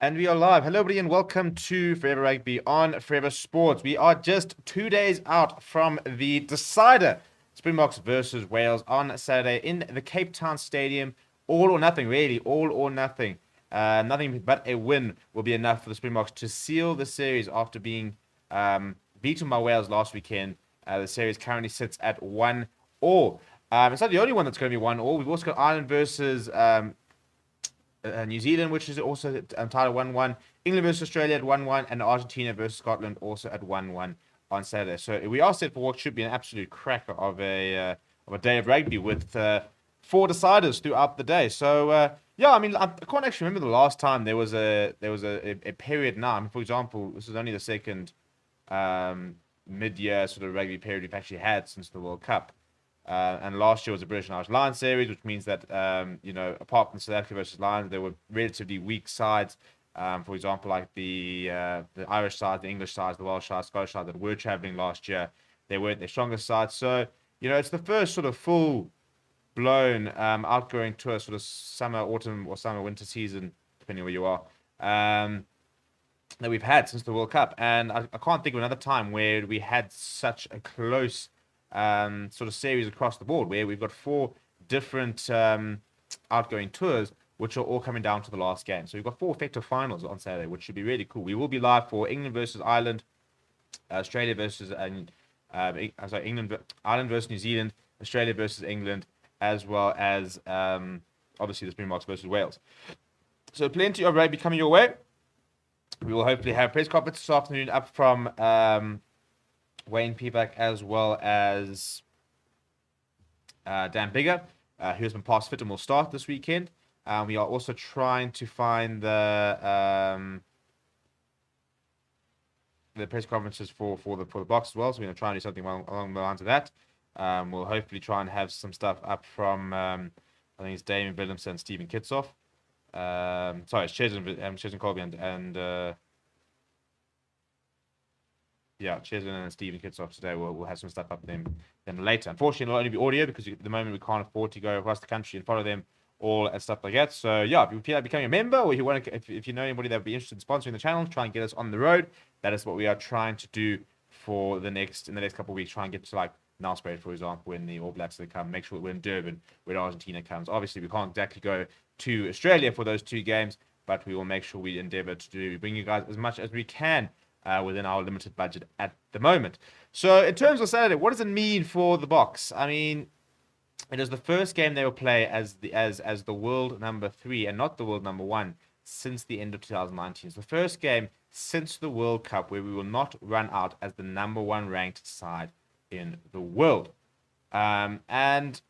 And we are live. Hello, everybody, and welcome to Forever Rugby on Forever Sports. We are just 2 days out from the decider, Springboks versus Wales on Saturday in the Cape Town Stadium. All or nothing, really. All or nothing. Nothing but a win will be enough for the Springboks to seal the series after being beaten by Wales last weekend. The series currently sits at 1-all. It's not the only one that's going to be 1-all. We've also got Ireland versus New Zealand, which is also tied 1-1. England versus Australia at 1-1, and Argentina versus Scotland also at 1-1 on Saturday. So we are set for what should be an absolute cracker of a day of rugby with four deciders throughout the day. So yeah, I mean, I can't actually remember the last time there was a period now. I mean, for example, this is only the second mid-year sort of rugby period we've actually had since the World Cup. And last year was a British and Irish Lions series, which means that, apart from South Africa versus Lions, there were relatively weak sides. For example, like the Irish side, the English sides, the Welsh side, Scottish side that were traveling last year. They weren't their strongest side. So, it's the first sort of full-blown outgoing tour, sort of summer, autumn, or summer, winter season, depending where you are, that we've had since the World Cup. And I can't think of another time where we had such a close sort of series across the board, where we've got four different outgoing tours, which are all coming down to the last game. So we've got four effective finals on Saturday, which should be really cool. We will be live for England versus Ireland, Australia versus Ireland versus New Zealand, Australia versus England, as well as obviously the Springboks versus Wales. So plenty of rugby coming your way. We will hopefully have a press conference this afternoon up from Wayne Peacock, as well as Dan Bigger, who has been past fit and will start this weekend. We are also trying to find the press conferences for the BOKS as well. So we're going to try and do something along the lines of that. We'll hopefully try and have some stuff up from I think it's Damien Willemse and Stephen Kitsoff. Sorry, it's Chesn Colby and Chesn and Stephen Kitsoff today. We'll have some stuff up with them later. Unfortunately, it'll only be audio because at the moment we can't afford to go across the country and follow them all and stuff like that. So yeah, if you feel like becoming a member, or if you know anybody that would be interested in sponsoring the channel, try and get us on the road. That is what we are trying to do for in the next couple of weeks. Try and get to like Nelspruit, for example, when the All Blacks come. Make sure we're in Durban when Argentina comes. Obviously, we can't exactly go to Australia for those two games, but we will make sure we endeavour to bring you guys as much as we can within our limited budget at the moment. So in terms of Saturday, what does it mean for the BOKS? I mean, it is the first game they will play as the world number 3 and not the world number 1 since the end of 2019. It's the first game since the World Cup where we will not run out as the number 1 ranked side in the world. And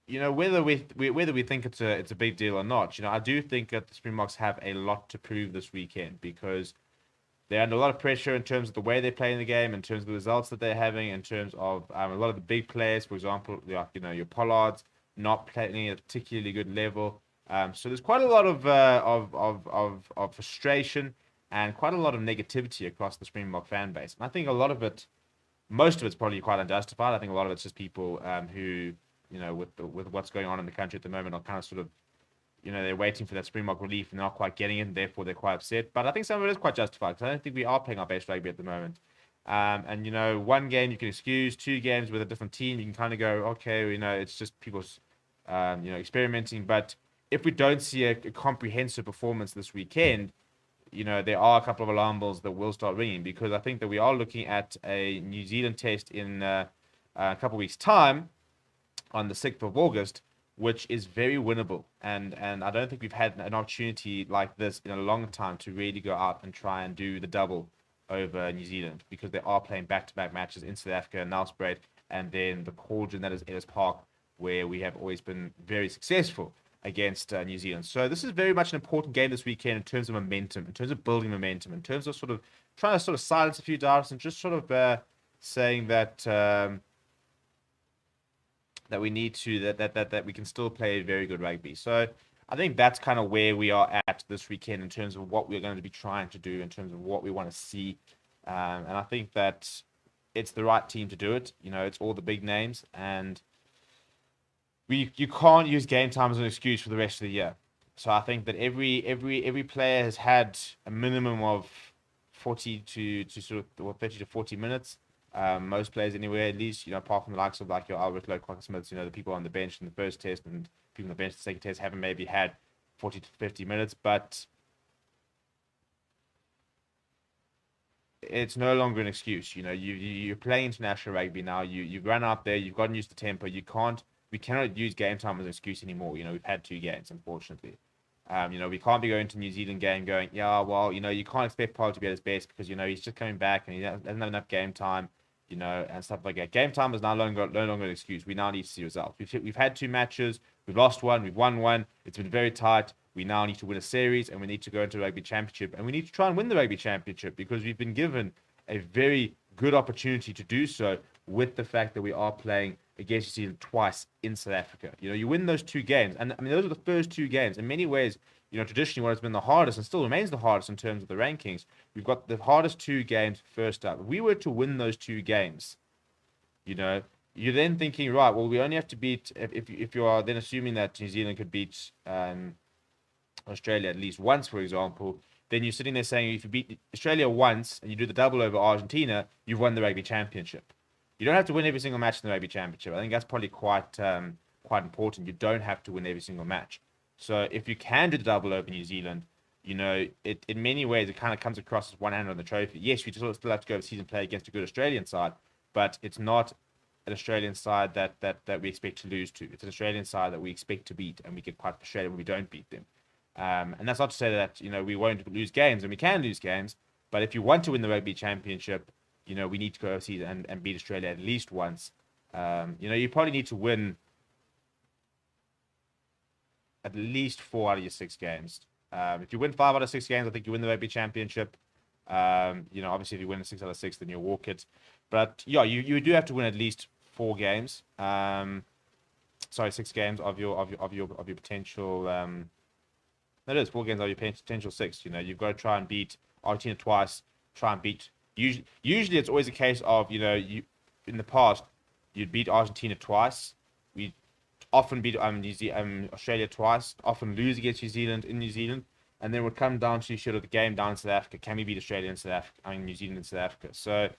whether we think it's a big deal or not, I do think that the Springboks have a lot to prove this weekend, because they're under a lot of pressure in terms of the way they're playing the game, in terms of the results that they're having, in terms of a lot of the big players, for example, your Pollards not playing at a particularly good level. So there's quite a lot of frustration and quite a lot of negativity across the Springbok fan base. And I think most of it's probably quite unjustified. I think a lot of it's just people who, with what's going on in the country at the moment, are kind of sort of, they're waiting for that Springbok relief and they're not quite getting it, and therefore they're quite upset. But I think some of it is quite justified, because I don't think we are playing our best rugby at the moment. And one game you can excuse, 2 games with a different team, you can kind of go, okay, it's just people, experimenting. But if we don't see a comprehensive performance this weekend, there are a couple of alarm bells that will start ringing, because I think that we are looking at a New Zealand test in a couple of weeks' time on the 6th of August, which is very winnable. And I don't think we've had an opportunity like this in a long time to really go out and try and do the double over New Zealand, because they are playing back-to-back matches in South Africa and Nelspruit, and then the cauldron that is Ellis Park, where we have always been very successful against New Zealand. So this is very much an important game this weekend in terms of momentum, in terms of building momentum, in terms of sort of trying to sort of silence a few doubts, and just sort of saying that that we need to that we can still play very good rugby. So I think that's kind of where we are at this weekend in terms of what we're going to be trying to do, in terms of what we want to see. And I think that it's the right team to do it. It's all the big names, and you can't use game time as an excuse for the rest of the year. So I think that every player has had a minimum of 40 to sort of, or 30 to 40 minutes. Most players anywhere, at least, apart from the likes of like your Albert Lowe, Quacker Smiths, the people on the bench in the first test and people on the bench in the second test haven't maybe had 40 to 50 minutes, but it's no longer an excuse. You're playing international rugby now. You've run out there. You've gotten used to tempo. We cannot use game time as an excuse anymore. We've had 2 games, unfortunately. We can't be going to New Zealand game going, yeah, well, you can't expect Paul to be at his best because he's just coming back and he doesn't have enough game time, and stuff like that. Game time is no longer an excuse. We now need to see results. We've had 2 matches. We've lost one. We've won one. It's been very tight. We now need to win a series and we need to go into the Rugby Championship and we need to try and win the Rugby Championship because we've been given a very good opportunity to do so with the fact that we are playing against New Zealand twice in South Africa. You win those 2 games, and I mean those are the first 2 games. In many ways, traditionally what has been the hardest and still remains the hardest in terms of the rankings. We've got the hardest 2 games first up. If we were to win those 2 games, you're then thinking, right, well, we only have to beat if you are then assuming that New Zealand could beat Australia at least once, for example, then you're sitting there saying if you beat Australia once and you do the double over Argentina, you've won the Rugby Championship. You don't have to win every single match in the Rugby Championship. I think that's probably quite important. You don't have to win every single match. So if you can do the double over New Zealand, it in many ways it kind of comes across as one hand on the trophy. Yes, we still have to go overseas and play against a good Australian side, but it's not an Australian side that we expect to lose to. It's an Australian side that we expect to beat, and we get quite frustrated when we don't beat them. And that's not to say that we won't lose games, and we can lose games. But if you want to win the Rugby Championship, we need to go overseas and beat Australia at least once. You probably need to win at least 4 out of your 6 games. If you win 5 out of 6 games, I think you win the Rugby Championship. Obviously, if you win 6 out of 6, then you'll walk it. But yeah, you do have to win at least 4 games. 6 games of your potential. That is 4 games of your potential 6. You've got to try and beat Argentina twice. Try and beat. Usually, it's always a case of you in the past you'd beat Argentina twice. We often beat Australia twice. Often lose against New Zealand in New Zealand, and then it would come down to the game down in South Africa. Can we beat Australia in South Africa? New Zealand in South Africa. So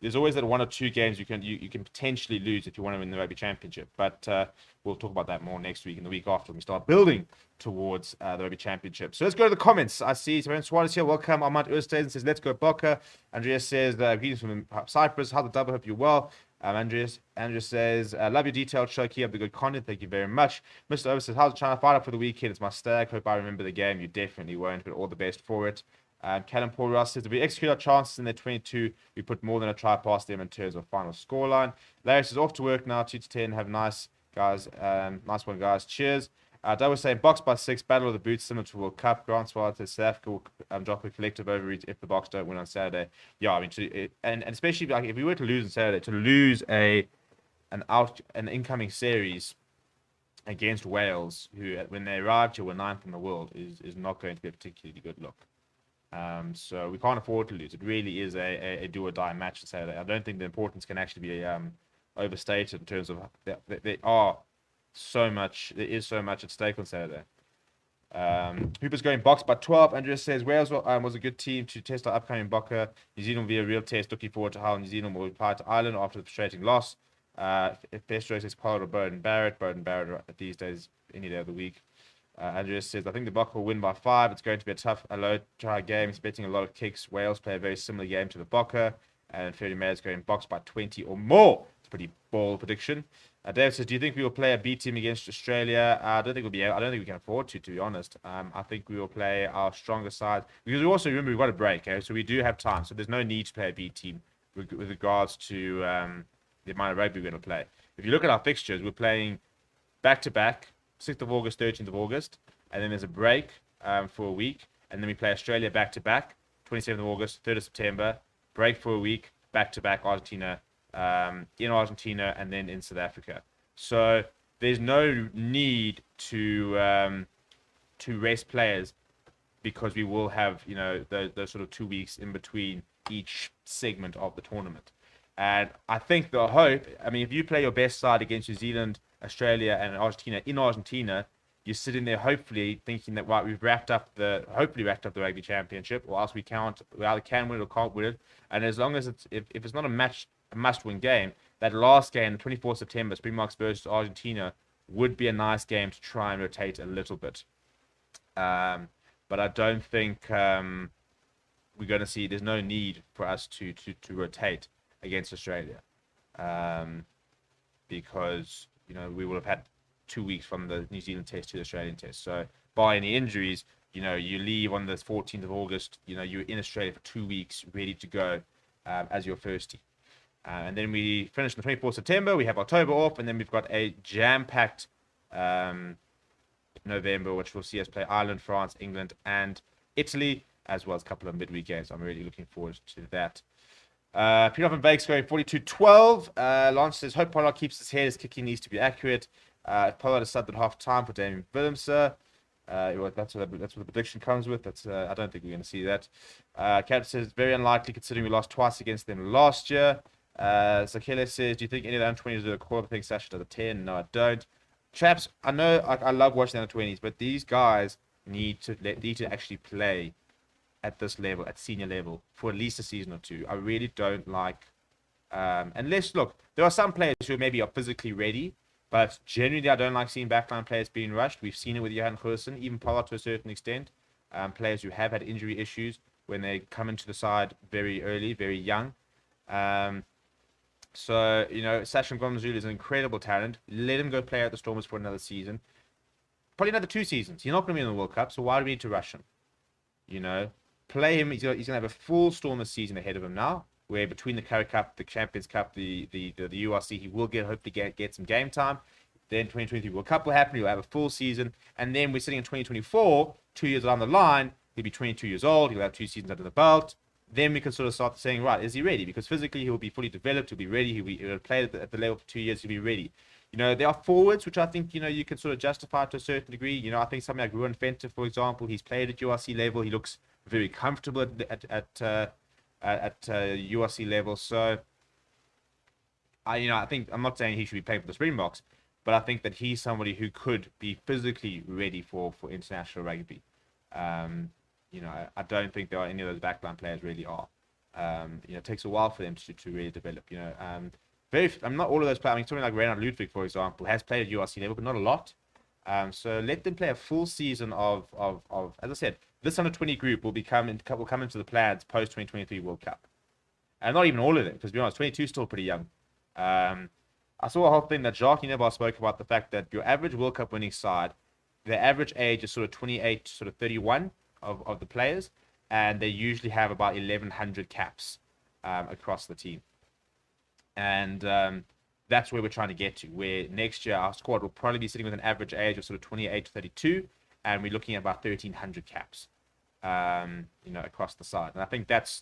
there's always that 1 or 2 games you can potentially lose if you want to win the Rugby Championship. But we'll talk about that more next week and the week after when we start building towards the Rugby Championship. So let's go to the comments. I see Sebastian Suarez here. Welcome. Ahmad Urstays says, let's go Bokke. Andreas says, greetings from Cyprus. How's the double? Hope you're well. Andreas says, love your detailed show. Keep up the good content. Thank you very much. Mr. Over says, how's China fight up for the weekend? It's my stag. Hope I remember the game. You definitely won't, but all the best for it. Callum Paul Ross says, if we execute our chances in their 22, we put more than a try past them in terms of final scoreline. Larry says, off to work now, 2 to 10. Have nice, guys. Nice one, guys. Cheers. Doug was saying, BOKS by 6, battle of the boots, similar to World Cup. Grant Swart says, South Africa will drop a collective overreach if the BOKS don't win on Saturday. Yeah, I mean, and especially like if we were to lose on Saturday, to lose an incoming series against Wales, who when they arrived here were 9th in the world, is not going to be a particularly good look. So we can't afford to lose. It really is a do or die match on Saturday. I don't think the importance can actually be overstated in terms of there is so much at stake on Saturday. Hooper's going BOKS by 12. Andreas says, Wales was a good team to test our upcoming Bokke. New Zealand will be a real test. Looking forward to how New Zealand will reply to Ireland after the frustrating loss. If Pestro says Pollard or Bowden Barrett these days, any day of the week. Andreas says, I think the Bokke will win by 5. It's going to be a tough, low-try game, expecting a lot of kicks. Wales play a very similar game to the Bokke. And Freddie Mayer's going BOKS by 20 or more. It's a pretty bold prediction. Dave says, do you think we will play a B team against Australia? I don't think we can afford to be honest. I think we will play our stronger side. Because we also, remember, we've got a break, okay? So we do have time. So there's no need to play a B team with regards to the amount of rugby we're going to play. If you look at our fixtures, we're playing back-to-back, 6th of August, 13th of August. And then there's a break for a week. And then we play Australia back-to-back, 27th of August, 3rd of September. Break for a week, back-to-back Argentina. In Argentina and then in South Africa. So there's no need to rest players because we will have those sort of 2 weeks in between each segment of the tournament. And I think the hope, I mean, if you play your best side against New Zealand, Australia and Argentina in Argentina, you're sitting there hopefully thinking that right, we've hopefully wrapped up the rugby championship, or else we either can win it or can't win it. And as long as if it's not a must-win game, that last game, 24th September, Springboks versus Argentina, would be a nice game to try and rotate a little bit. But I don't think we're going to see. There's no need for us to rotate against Australia, because we will have had 2 weeks from the New Zealand test to the Australian test. So by any injuries, you leave on the 14th of August. You're in Australia for 2 weeks, ready to go as your first team. And then we finish on the 24th September. We have October off, and then we've got a jam-packed November, which will see us play Ireland, France, England, and Italy, as well as a couple of midweek games. I'm really looking forward to that. Peter and Bakes going 42-12. Lance says, hope Pollard keeps his head. His kicking needs to be accurate. Pollard is subbed at half time for Damien Willemse. That's what the prediction comes with. I don't think we're going to see that. Cap says, very unlikely considering we lost twice against them last year. Sakele says, do you think any of the under-20s do a quarter? I think Sasha does a 10. No, I don't. Chaps, I know I love watching the under-20s, but these guys need to actually play at this level, at senior level, for at least a season or two. I really don't like, unless, look, there are some players who maybe are physically ready, but generally I don't like seeing backline players being rushed. We've seen it with Johan Goosen, even Pollard to a certain extent. Players who have had injury issues when they come into the side very early, very young. So, Sachin Gomzulu is an incredible talent. Let him go play at the Stormers for another season. Probably another 2 seasons. He's not going to be in the World Cup, so why do we need to rush him? Play him. He's going to have a full Stormers season ahead of him now, where between the Currie Cup, the Champions Cup, the URC, he will hopefully get some game time. Then 2023 World Cup will happen. He'll have a full season. And then we're sitting in 2024, 2 years down the line. He'll be 22 years old. He'll have 2 seasons under the belt. Then we can sort of start saying, right, is he ready? Because physically he'll be fully developed. He'll be ready. He'll play at the level for 2 years. He'll be ready. There are forwards, which I think, you can sort of justify to a certain degree. I think something like Ruan Venter, for example, he's played at URC level. He looks very comfortable at URC level. So, I think, I'm not saying he should be playing for the Springboks, but I think that he's somebody who could be physically ready for international rugby. I don't think there are any of those backline players really are. It takes a while for them to really develop. I'm not all of those players. I mean, something like Reinhard Ludwig, for example, has played at URC level, but not a lot. So let them play a full season of as I said, this under-20 group will come into the plans post 2023 World Cup, and not even all of them, because to be honest, 22 is still pretty young. I saw a whole thing that Jacques Nebar spoke about the fact that your average World Cup winning side, the average age is sort of 28 to sort of 31 of the players, and they usually have about 1,100 caps across the team. And that's where we're trying to get to, where next year our squad will probably be sitting with an average age of sort of 28 to 32, and we're looking at about 1,300 caps, across the side. And I think that's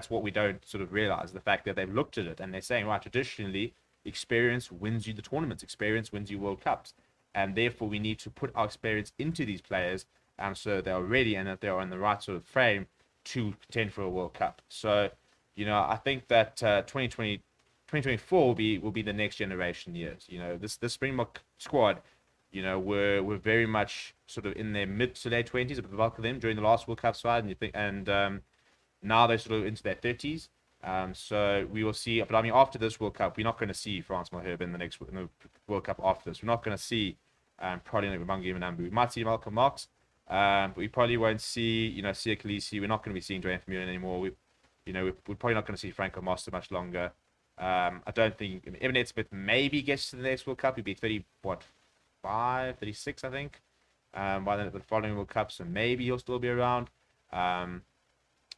what we don't sort of realize, the fact that they've looked at it and they're saying, right, traditionally, experience wins you the tournaments, experience wins you World Cups, and therefore we need to put our experience into these players, so they're ready and that they are in the right sort of frame to contend for a World Cup. So, I think that 2024 will be the next generation years. This Springbok squad, were very much sort of in their mid to late 20s, the bulk of them during the last World Cup side, and now they're sort of into their 30s. So we will see. But I mean, after this World Cup, we're not going to see Frans Malherbe in the World Cup after this. We're not going to see probably like Bangi Manambu. We might see Malcolm Marx, but we probably won't see Sia Khaleesi. We're not going to be seeing Dwayne Vermeulen anymore. We're probably not going to see Franco Master much longer. I don't think Evan Etzebeth maybe gets to the next World Cup. He'd be 36, I think, by the following World Cup. So maybe he'll still be around.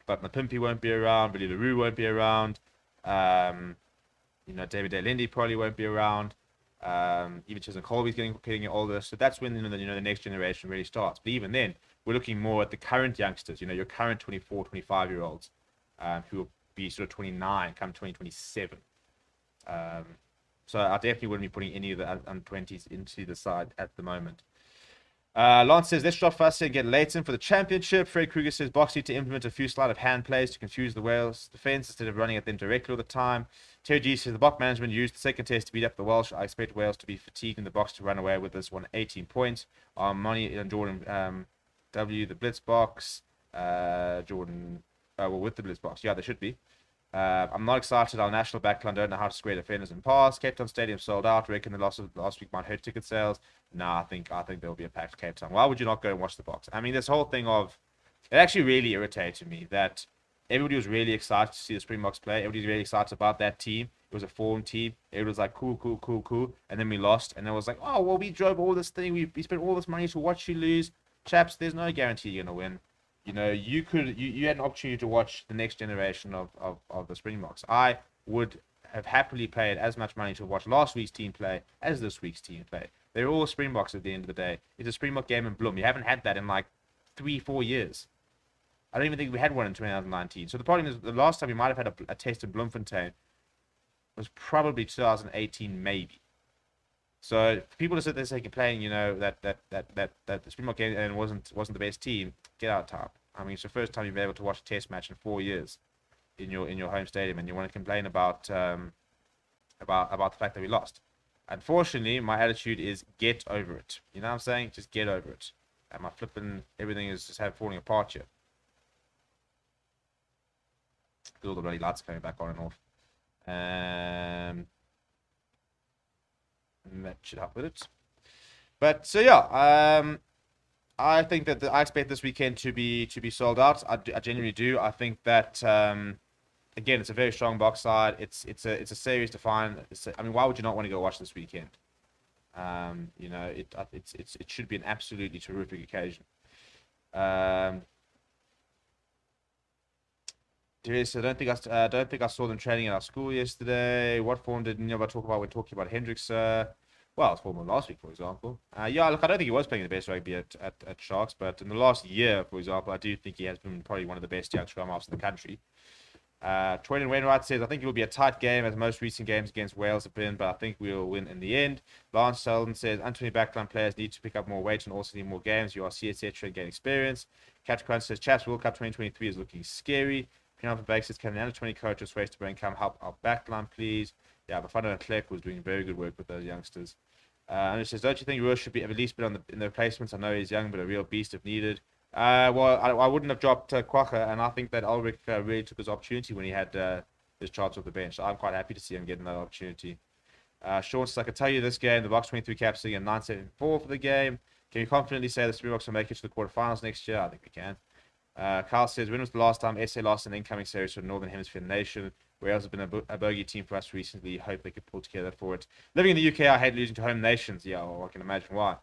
But Mapimpi won't be around. Billy LaRue won't be around. David Lindy probably won't be around. Even Chisholm Colby's getting older. So that's when the next generation really starts. But even then, we're looking more at the current youngsters. Your current 24, 25-year-olds who will be sort of 29 come 2027. So I definitely wouldn't be putting any of the under-20s into the side at the moment. Lance says, let's drop Fussy and get Leighton for the championship. Fred Kruger says, Box need to implement a few sleight of hand plays to confuse the Wales defence instead of running at them directly all the time. Terry G says, the Box management used the second test to beat up the Welsh. I expect Wales to be fatigued in the box to run away with this one, 18 points. Money and Jordan W, the Blitz box. Jordan, well, with the Blitz box. Yeah, they should be. I'm not excited. Our national backline don't know how to square defenders and pass. Cape Town Stadium sold out. Reckon the loss of last week might hurt ticket sales. No, I think there'll be a packed Cape Town. Why would you not go and watch the box? I mean, this whole thing of it actually really irritated me that everybody was really excited to see the Springboks play. Everybody's really excited about that team. It was a form team. It was like cool, cool, cool, cool. And then we lost. And it was like, oh well, we drove all this thing. We spent all this money to watch you lose. Chaps, there's no guarantee you're gonna win. You know, you had an opportunity to watch the next generation of the Springboks. I would have happily paid as much money to watch last week's team play as this week's team play. They're all Springboks at the end of the day. It's a Springbok game in Bloom. You haven't had that in like 3-4 years. I don't even think we had one in 2019. So the problem is the last time we might have had a test in Bloemfontein was probably 2018, maybe. So for people to sit there saying complaining, you know, that the Springbok game and wasn't the best team, get out of town. I mean, it's the first time you've been able to watch a test match in 4 years in your home stadium, and you want to complain about the fact that we lost. Unfortunately, my attitude is get over it. You know what I'm saying? Just get over it. And my flipping everything is just falling apart here. All the bloody lights coming back on and off. That should help with it. But so yeah, I think that I expect this weekend to be sold out. I genuinely do. I think that again, it's a very strong box side. It's a series to find. I mean, why would you not want to go watch this weekend? You know, it should be an absolutely terrific occasion. So I don't think I saw them training at our school yesterday. What form did Nyoba talk about when talking about Hendricks? Well, it's form last week, for example. Yeah, look, I don't think he was playing the best rugby at Sharks, but in the last year, for example, I do think he has been probably one of the best young scrum halves in the country. Troyden Wainwright says, I think it will be a tight game as most recent games against Wales have been, but I think we'll win in the end. Lance Sheldon says, Anthony backline players need to pick up more weight and also need more games, URC, etc., and gain experience. Catch Crunch says, Chaps World Cup 2023 is looking scary. Pineapple Bake says, can an under 20 coach or Waste to Brain come help our backline, please? Yeah, but Fano and Clerk was doing very good work with those youngsters. And it says, don't you think Rush should have at least been in the replacements? I know he's young, but a real beast if needed. Well, I wouldn't have dropped Kwagga, and I think that Ulrich really took his opportunity when he had his chance off the bench. So I'm quite happy to see him getting that opportunity. Sean says, I can tell you this game, the Box 23 caps sitting at 9.74 for the game. Can you confidently say the Springboks will make it to the quarterfinals next year? I think we can. Carl says, when was the last time SA lost an incoming series for the Northern Hemisphere nation? Wales has been a bogey team for us recently. Hope they could pull together for it. Living in the UK, I hate losing to home nations. Yeah, well, I can imagine why.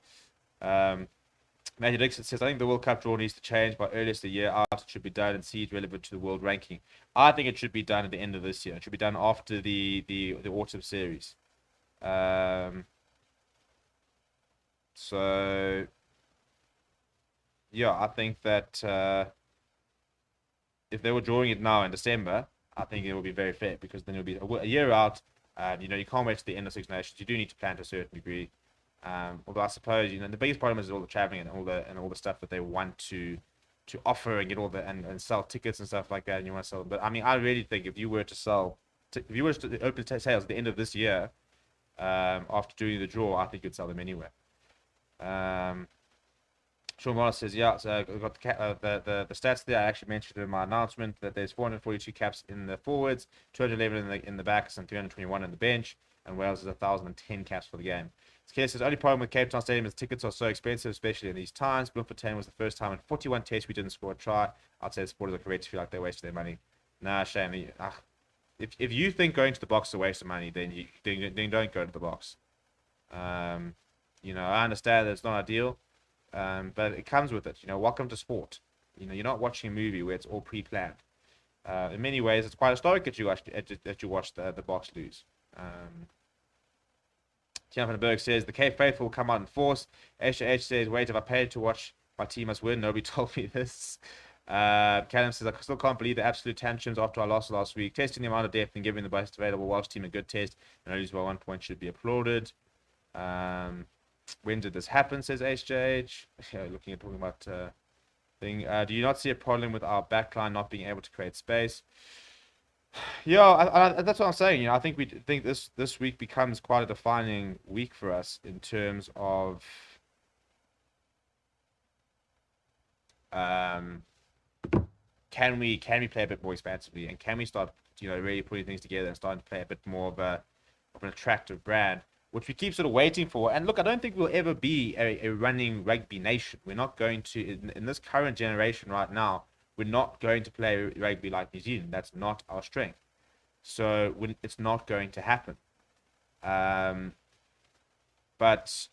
Matthew Dixon says, I think the World Cup draw needs to change by earliest a year out. It should be done and seed relevant to the world ranking. I think it should be done at the end of this year. It should be done after the autumn series. So, yeah, I think that if they were drawing it now in December, I think it will be very fair because then it'll be a year out. You know, you can't wait to the end of Six Nations. You do need to plan to a certain degree. Although I suppose, you know, the biggest problem is all the traveling and all the stuff that they want to offer and get all the and sell tickets and stuff like that, and you want to sell them. But I mean, I really think if you were to open sales at the end of this year, after doing the draw, I think you'd sell them anyway. Sean Wallace says, yeah, so I've got the stats there. I actually mentioned in my announcement that there's 442 caps in the forwards, 211 in the backs, and 321 in the bench, and Wales is 1,010 caps for the game. Kelly says, the only problem with Cape Town Stadium is tickets are so expensive, especially in these times. Bloemfontein was the first time in 41 tests we didn't score a try. I'd say the supporters are correct to feel like they wasted their money. Nah, shame. If you think going to the box is a waste of money, then don't go to the box. You know, I understand that it's not ideal, but it comes with it. You know, welcome to sport. You know, you're not watching a movie where it's all pre-planned. In many ways, it's quite historic that you watch the box lose. Tina Berg says, the Cape Faithful will come out in force. HH says, wait, if I paid to watch, my team must win. Nobody told me this. Callum says, I still can't believe the absolute tantrums after our loss last week. Testing the amount of depth and giving the best available Welsh team a good test and only lose by 1 point should be applauded. When did this happen, says HJH. Looking at talking about thing. Do you not see a problem with our backline not being able to create space? Yeah, that's what I'm saying. I think we think this week becomes quite a defining week for us in terms of um, can we play a bit more expansively, and can we start really putting things together and starting to play a bit more of an attractive brand, which we keep sort of waiting for. And look, I don't think we'll ever be a running rugby nation. We're not going to in this current generation right now. We're not going to play rugby like New Zealand. That's not our strength. So it's not going to happen. But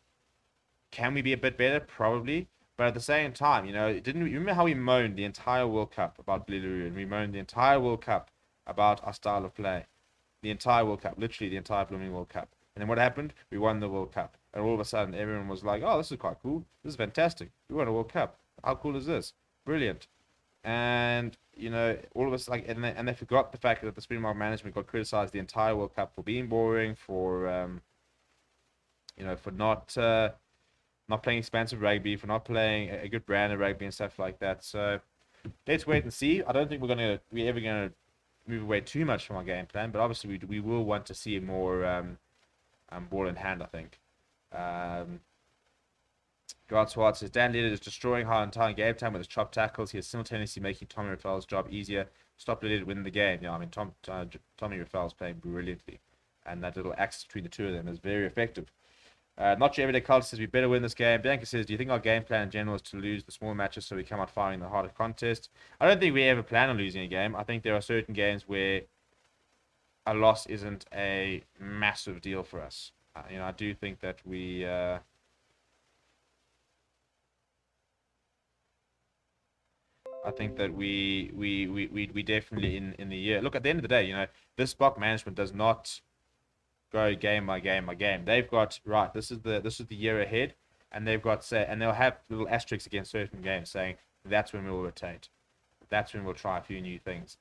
can we be a bit better? Probably. But at the same time, didn't you remember how we moaned the entire World Cup about Billy, and we moaned the entire World Cup about our style of play, the entire World Cup, literally the entire blooming World Cup. And then what happened? We won the World Cup, and all of a sudden everyone was like, "Oh, this is quite cool. This is fantastic. We won a World Cup. How cool is this? Brilliant." And all of us and they forgot the fact that the Springbok management got criticized the entire World Cup for being boring, for for not playing expansive rugby, for not playing a good brand of rugby and stuff like that. So let's wait and see. I don't think we're ever gonna move away too much from our game plan, but obviously we will want to see more ball in hand, I think. God Swart says Dan Lillard is destroying our entire game time with his chop tackles. He is simultaneously making Tommy Raffel's job easier. Stop Lillard winning the game. Yeah, I mean Tommy Raffel's playing brilliantly, and that little axis between the two of them is very effective. Not sure everyday culture says we better win this game. Bianca says, do you think our game plan in general is to lose the small matches so we come out firing the harder contest? I don't think we ever plan on losing a game. I think there are certain games where a loss isn't a massive deal for us. I do think that we definitely in the year. Look, at the end of the day, this BOK management does not go game by game by game. They've got right. This is the year ahead, and they've got and they'll have little asterisks against certain games saying that's when we'll rotate, that's when we'll try a few new things.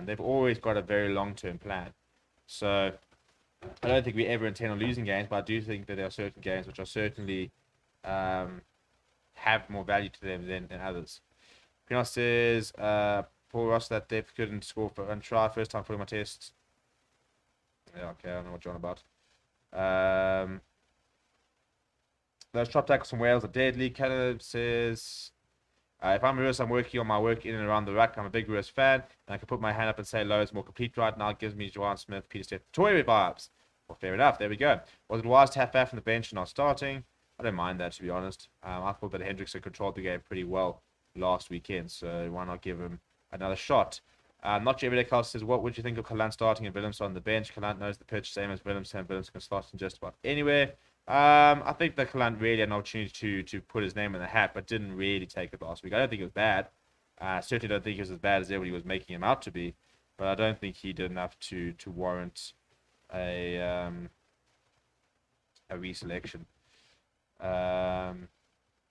They've always got a very long-term plan. So I don't think we ever intend on losing games, but I do think that there are certain games which are certainly have more value to them than others. Pinos says Paul Ross that they couldn't score for and try first time for my test. Yeah, okay, I don't know what you're on about. Those chop tackles from Wales are deadly. Caleb says, if I'm Lewis, I'm working on my work in and around the ruck. I'm a big Lewis fan, and I can put my hand up and say Lowe is more complete right now. It gives me Joanne Smith, Peter Steph, Toy vibes. Well, fair enough. There we go. Was it wise to have Faf from the bench and not starting? I don't mind that, to be honest. I thought that Hendrickson controlled the game pretty well last weekend, so why not give him another shot? Not sure everyday culture says, what would you think of Kalant starting and Williams on the bench? Kalant knows the pitch, same as Williams, and Williams can start in just about anywhere. I think that Kalant really had an opportunity to put his name in the hat, but didn't really take it last week. I don't think it was bad. Certainly don't think it was as bad as everybody was making him out to be, but I don't think he did enough to warrant a reselection.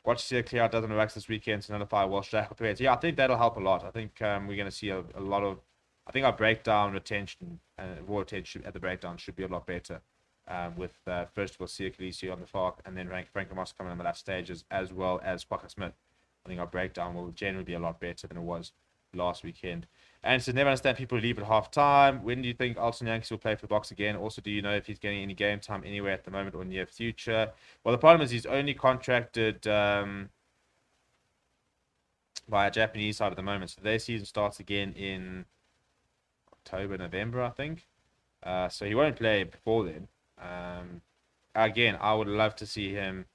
Watch see a clear out dozen racks this weekend to nullify Welsh tackle players. Yeah, I think that'll help a lot. I think we're going to see a lot of. I think our breakdown retention and raw retention at the breakdown should be a lot better. With first of all Sia Khaleesi on the far and then Frank Moss coming on the last stages as well as Quokka Smith. I think our breakdown will generally be a lot better than it was last weekend. And so never understand people leave at half time. When do you think Alton Yankees will play for the BOKS again? Also, do you know if he's getting any game time anywhere at the moment or near future? Well, the problem is he's only contracted by a Japanese side at the moment. So their season starts again in October, November, I think. So he won't play before then. Again, I would love to see him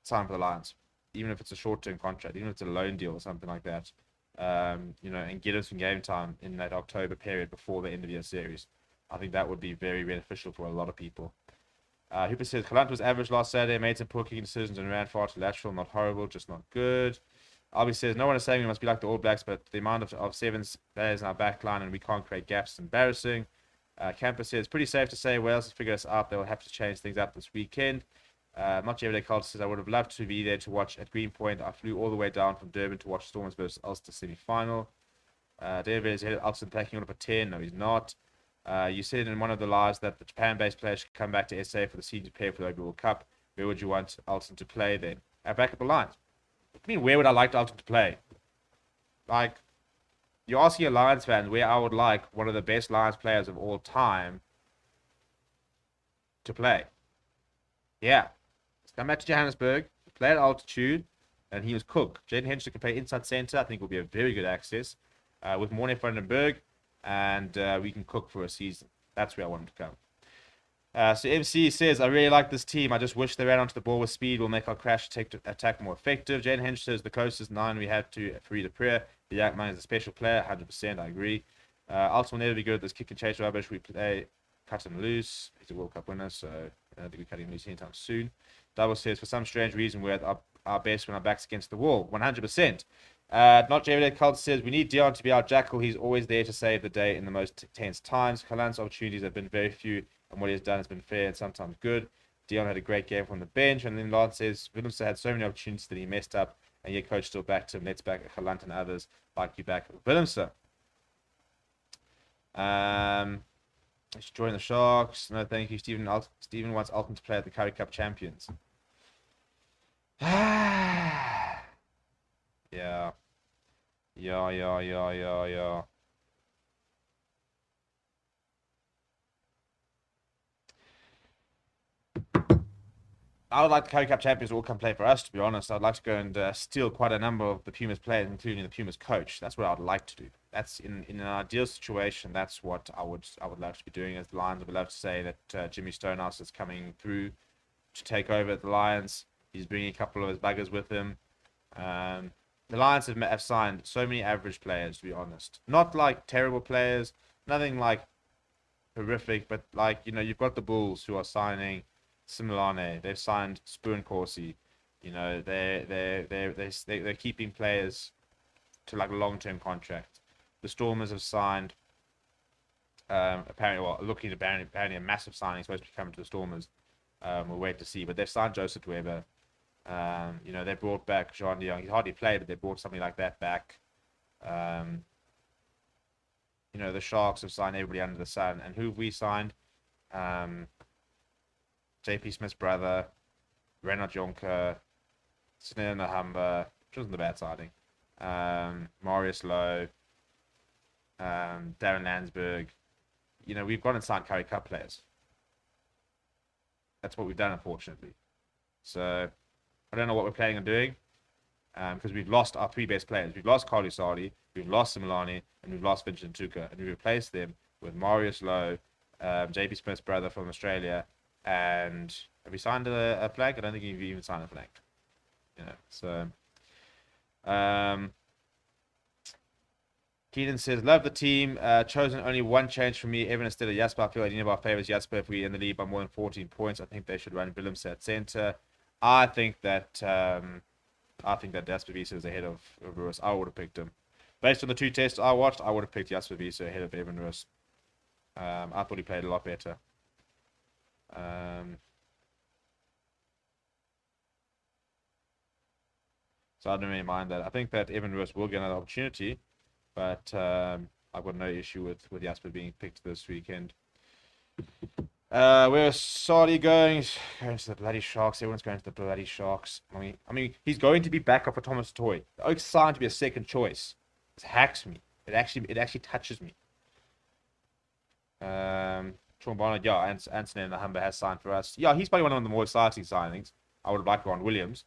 sign for the Lions, even if it's a short-term contract, even if it's a loan deal or something like that, and get us some game time in that October period before the end of year series. I think that would be very beneficial for a lot of people. Hooper says, Kalant was average last Saturday, made some poor kicking decisions and ran far too lateral, not horrible, just not good. Albie says, no one is saying we must be like the All Blacks, but the amount of seven players in our back line and we can't create gaps is embarrassing. Camper says, pretty safe to say Wales has figured us out. They will have to change things up this weekend. Much everyday culture says, I would have loved to be there to watch at Greenpoint. I flew all the way down from Durban to watch Stormers versus Ulster semi-final. David is headed Ulster packing on up a 10. No, he's not. You said in one of the lives that the Japan-based players should come back to SA for the season to prepare for the Rugby World Cup. Where would you want Alton to play then? Back at the Lions. I mean, where would I like Alton to play? Like, you're asking a Lions fan where I would like one of the best Lions players of all time to play. Yeah. Let's come back to Johannesburg, play at altitude, and he was cooked. Jaden Henderson can play inside centre. I think will be a very good access with Morne van den Berg, and we can cook for a season. That's where I want him to come. So MC says, I really like this team. I just wish they ran onto the ball with speed. Will make our crash attack more effective. Jaden Henderson is the closest 9 we have to Fareed Prayer. The young man is a special player, 100%. I agree. Alton will never be good at this kick and chase rubbish. We play cut him loose. He's a World Cup winner, so I don't think we're cutting him loose anytime soon. Double says, for some strange reason, we're at our best when our back's against the wall. 100%. Not Javid Cult says, we need Dion to be our jackal. He's always there to save the day in the most tense times. Kalan's opportunities have been very few, and what he has done has been fair and sometimes good. Dion had a great game from the bench, and then Lance says, Willemse had so many opportunities that he messed up, and yet coach still backed him. Let's back Kalant and others like you back Willemse. Join the Sharks. No, thank you. Stephen wants Alton to play at the Currie Cup Champions. Yeah. Yeah. I would like the Currie Cup champions to all come play for us, to be honest. I'd like to go and steal quite a number of the Pumas players, including the Pumas coach. That's what I'd like to do. That's in an ideal situation. That's what I would love to be doing. As the Lions, would love to say that Jimmy Stonehouse is coming through to take over at the Lions. He's bringing a couple of his buggers with him. The Lions have signed so many average players, to be honest. Not like terrible players, nothing like horrific, but like, you know, you've got the Bulls who are signing Similane. They've signed Spoon Corsi. You know, they're keeping players to like a long-term contract. The Stormers have signed looking at apparently a massive signing supposed to be coming to the Stormers. We'll wait to see, but they've signed Joseph Weber. You know, they brought back Jean de Jong. He hardly played, but they brought something like that back. You know, the Sharks have signed everybody under the sun. And who have we signed? JP Smith's brother, Renard Jonker, Snare Nahamba, which wasn't a bad signing. Marius Lowe, Darren Landsberg. You know, we've gone and signed Currie Cup players. That's what we've done, unfortunately. So I don't know what we're planning on doing, because we've lost our 3 best players. We've lost Carly Sardi, we've lost Similani, and we've lost Vincent Tuka, and we replaced them with Marius Lowe, JP Smith's brother from Australia, and have we signed a flag? I don't think we've even signed a flag. You know, so Keaton says, love the team. Chosen only one change for me. Evan instead of Jasper. I feel like any of our favorites, Jasper, if we in the lead by more than 14 points, I think they should run Willemse at centre. I think that Jasper Wiese is ahead of Roos. I would have picked him. Based on the 2 tests I watched, I would have picked Jasper Wiese ahead of Evan Roos. I thought he played a lot better. So I don't really mind that. I think that Evan Roos will get another opportunity, but I've got no issue with Jasper being picked this weekend. Where's Sardi going? Going to the bloody Sharks. Everyone's going to the bloody Sharks. I mean, he's going to be back up for Thomas Toy. The Oaks signed to be a second choice. It hacks me. It actually touches me. Sean Barnard, yeah, Anthony and Nahamba has signed for us. Yeah, he's probably one of the more exciting signings. I would have liked Ron Williams.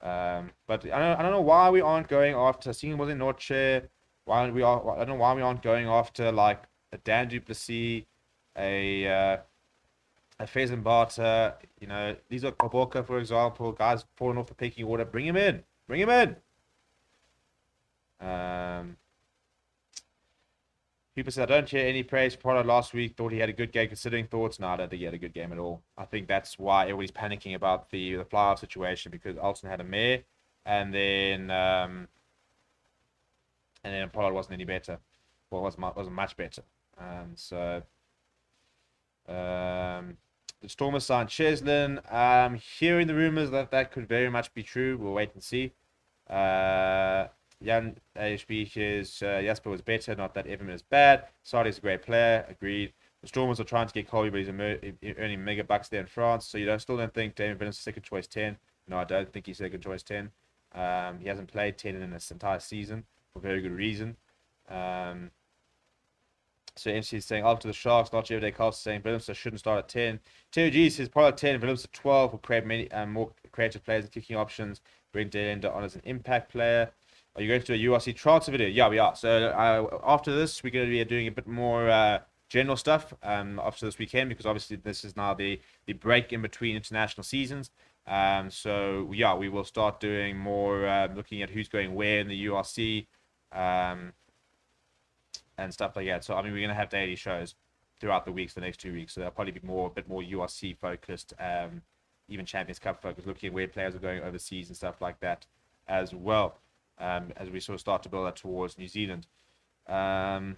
But I don't know why we aren't going after, seeing was in North Chair, I don't know why we aren't going after like a Dan Duplessis, a Faison Barter. You know, these are Koboka, for example, guys falling off the pecking order. Bring him in. People said, I don't hear any praise for Pollard last week. Thought he had a good game considering thoughts. No, I don't think he had a good game at all. I think that's why everybody's panicking about the fly-off situation, because Alton had a mare, and then Pollard wasn't any better. Well, wasn't much better. The Stormers signed Cheslin. Hearing the rumors that could very much be true. We'll wait and see. Jan HB says Jasper was better, not that Evan is bad. Sardi's a great player, agreed. The Stormers are trying to get Colby, but he's earning mega bucks there in France. So you still don't think Damien Willemse is second choice 10? No, I don't think he's second choice 10. He hasn't played 10 in this entire season for very good reason. So MC is saying after the Sharks, not everyday Carl's saying Willemse shouldn't start at 10. Terry G says probably at 10, Willemse at 12 will create many more creative players and kicking options. Bring Delander on as an impact player. Are you going to do a URC transfer video? Yeah, we are. So after this, we're going to be doing a bit more general stuff after this weekend, because obviously this is now the break in between international seasons. So yeah, we will start doing more looking at who's going where in the URC. And stuff like that. So I mean, we're gonna have daily shows throughout the weeks, the next 2 weeks. So they'll probably be a bit more URC focused, even Champions Cup focused, looking at where players are going overseas and stuff like that as well. As we sort of start to build that towards New Zealand. Are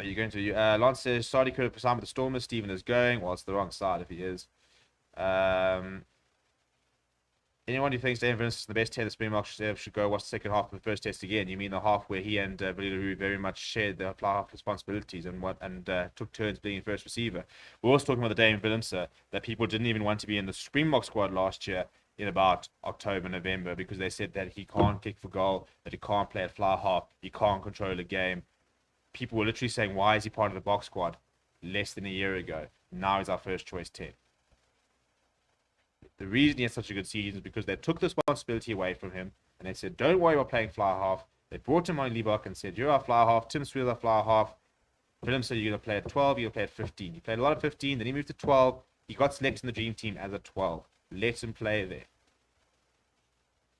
you going to? Lance says Sardi could have signed with the Stormers. Stephen is going. Well, it's the wrong side if he is. Anyone who thinks Damien Willemse is the best 10 the Springboks should go watch the second half of the first test again. You mean the half where he and Billy LaRue very much shared the fly half responsibilities and took turns being first receiver. We're also talking about the Damien Willemse that people didn't even want to be in the Springbok squad last year in about October, November, because they said that he can't kick for goal, that he can't play at fly half, he can't control a game. People were literally saying, why is he part of the box squad less than a year ago? Now he's our first choice 10. The reason he had such a good season is because they took the responsibility away from him and they said, don't worry about playing fly half. They brought him on Liebach and said, you're our fly half, Tim Swiel our fly half. Willem said, you're going to play at 12, you're going to play at 15. He played a lot of 15, then he moved to 12. He got selected in the dream team as a 12. Let him play there.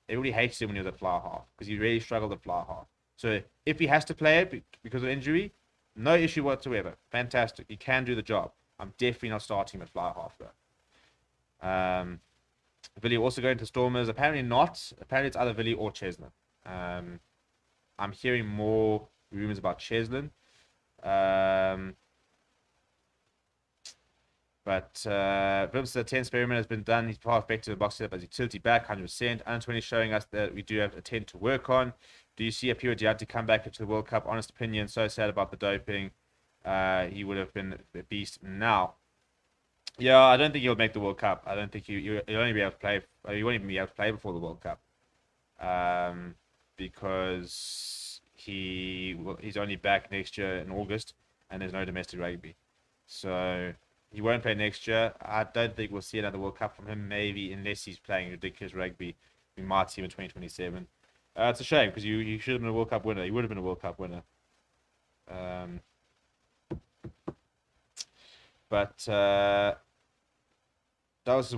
Everybody hates him when he was at fly half because he really struggled at fly half. So if he has to play it because of injury, no issue whatsoever. Fantastic. He can do the job. I'm definitely not starting him at fly half though. Villy also going to Stormers. Apparently not. Apparently it's either Villy or Cheslin. I'm hearing more rumors about Cheslin. But Willemse 10 experiment has been done. He's half back to the box setup as utility back, 100%. Under 20 showing us that we do have a 10 to work on. Do you see a pure Diad to come back into the World Cup? Honest opinion, so sad about the doping. He would have been a beast now. Yeah, I don't think he'll make the World Cup. I don't think you'll only be able to play. You won't even be able to play before the World Cup, because he's only back next year in August, and there's no domestic rugby, so he won't play next year. I don't think we'll see another World Cup from him. Maybe unless he's playing ridiculous rugby, we might see him in 2027. It's a shame because you should have been a World Cup winner. You would have been a World Cup winner. What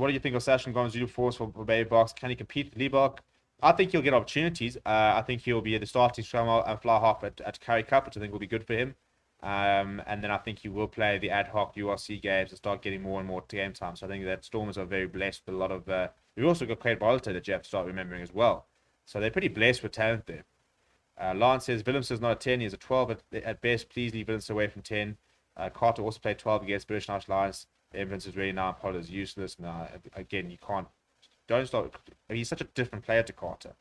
do you think of Sasha Gomez's uniforms for Baby Box? Can he compete with Liebach? I think he'll get opportunities. I think he'll be the starting scrum and fly half at Currie Cup, which I think will be good for him. And then I think he will play the ad hoc URC games and start getting more and more game time. So I think that Stormers are very blessed with a lot of... we've also got Craig Barletta that you have to start remembering as well. So they're pretty blessed with talent there. Lance says, Willemse is not a 10, he's a 12 at best. Please leave Willemse away from 10. Carter also played 12 against British National Lions. The evidence is really now Potter is useless. Now, again, you can't... Don't start... I mean, he's such a different player to Carter.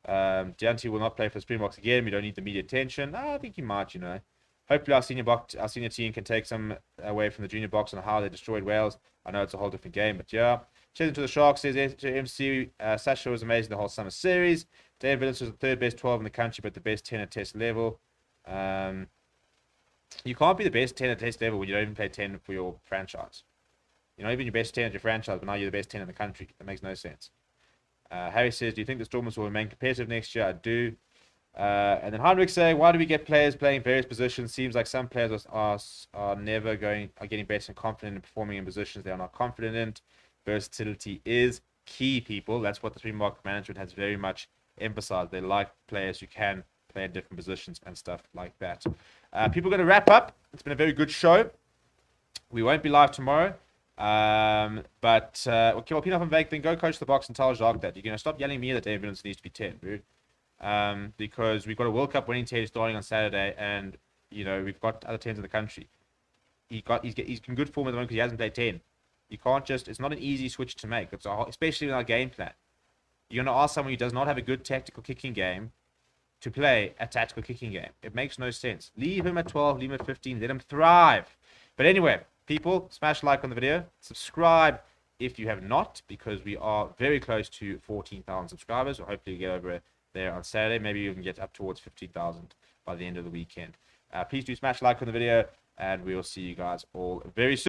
Deontay will not play for the Springboks again. We don't need the media attention. I think he might, you know. Hopefully our senior team can take some away from the junior box on how they destroyed Wales. I know it's a whole different game, but yeah. Chasing to the Sharks says to MC, Sasha was amazing the whole summer series. David Willemse was the third best 12 in the country, but the best 10 at test level. You can't be the best 10 at test level when you don't even play 10 for your franchise. You're not even your best 10 at your franchise, but now you're the best 10 in the country. That makes no sense. Harry says, do you think the Stormers will remain competitive next year? I do. And then Heinrich saying, why do we get players playing various positions? Seems like some players are getting better and confident in performing in positions they are not confident in. Versatility is key, people. That's what the Springbok management has very much emphasized. They like players who can play in different positions and stuff like that. People are going to wrap up. It's been a very good show. We won't be live tomorrow. Okay, well, Peanut and Vake, then go coach the box and tell Jacques that. You're going to stop yelling at me that David Willemse needs to be 10, dude. Because we've got a World Cup winning team starting on Saturday, and, you know, we've got other 10s in the country. He's in good form at the moment because he hasn't played 10. You can't just... It's not an easy switch to make, especially with our game plan. You're going to ask someone who does not have a good tactical kicking game to play a tactical kicking game. It makes no sense. Leave him at 12, leave him at 15, let him thrive. But anyway, people, smash like on the video, subscribe if you have not, because we are very close to 14,000 subscribers. We'll hopefully get over there on Saturday. Maybe you can get up towards 15,000 by the end of the weekend. Please do smash like on the video, and we will see you guys all very soon.